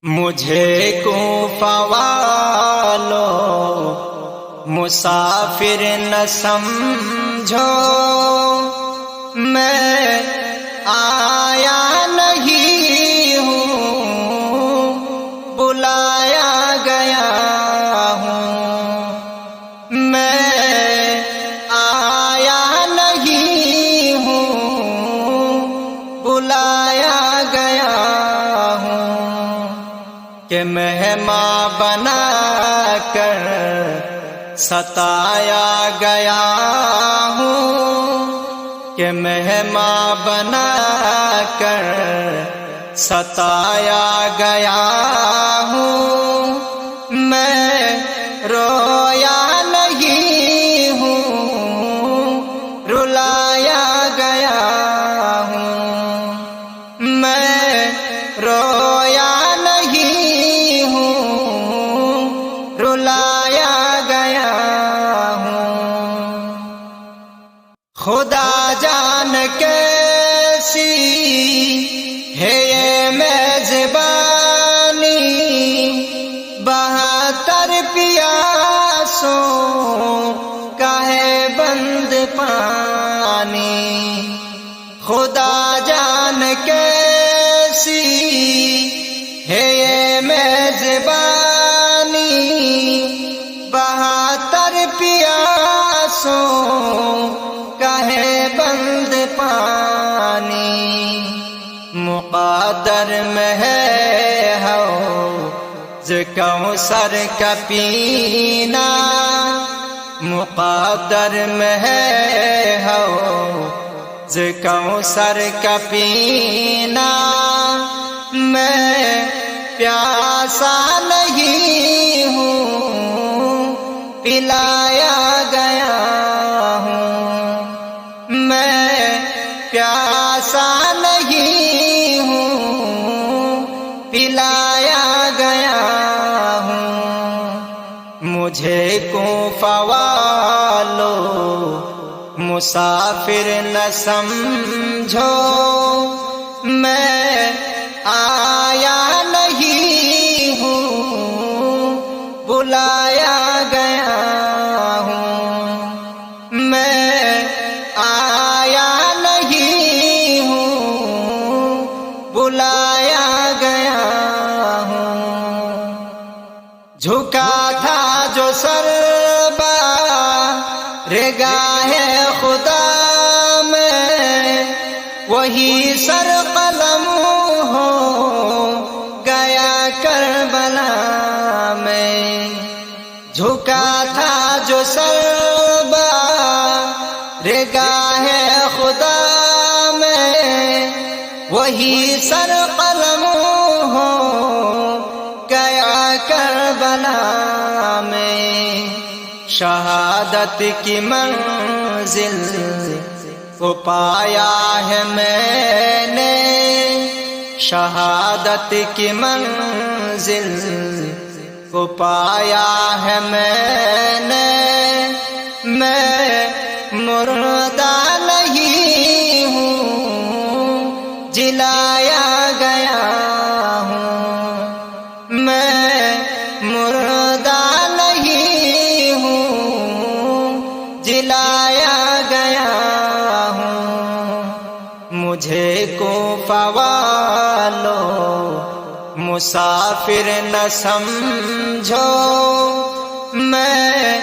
مجھے کوفہ والو مسافر نہ سمجھو، میں آیا نہیں ہوں، بلایا گیا ہوں۔ میں آیا نہیں ہوں، بلایا گیا ہوں، کہ مہمان بنا کر ستایا گیا ہوں، کہ مہمان بنا کر ستایا گیا ہوں۔ میں رویا نہیں ہوں، رلایا گیا ہوں۔ میں رویا نہیں ہوں، رلایا گیا ہوں۔ خدا جان کیسی ہے یہ میزبانی، 72 پیاسوں کا ہے بند پانی۔ خدا جان کیسی ہے یہ میزبانی، 72 پیاسوں کا ہے بند پانی۔ مقدر میں ہے حوض کوثر کا پینا، مقدر میں ہے حوض کوثر کا پینا۔ میں پیاسا نہیں ہوں، پلایا گیا ہوں۔ میں پیاسا نہیں ہوں، پلایا گیا ہوں۔ مجھے کوفہ والو مسافر نہ سمجھو، میں آیا نہیں ہوں، بلایا گیا ہوں۔ میں آیا نہیں ہوں، بلایا گیا ہوں۔ جھکا تھا جو سر بارگاہ خدا میں، وہی سر قلم ہو گیا کربلا میں۔ جھکا تھا جو سر بارگاہ خدا میں، وہی سر قلم ہو گیا کربلا میں۔ شہادت کی منزل کو پایا ہے میں نے، شہادت کی منزل کو پایا ہے میں نے۔ میں مردہ نہیں ہوں، جلایا گیا ہوں۔ میں مردہ نہیں ہوں، جلایا گیا ہوں۔ مجھے کوفہ والو مسافر نہ سمجھو، میں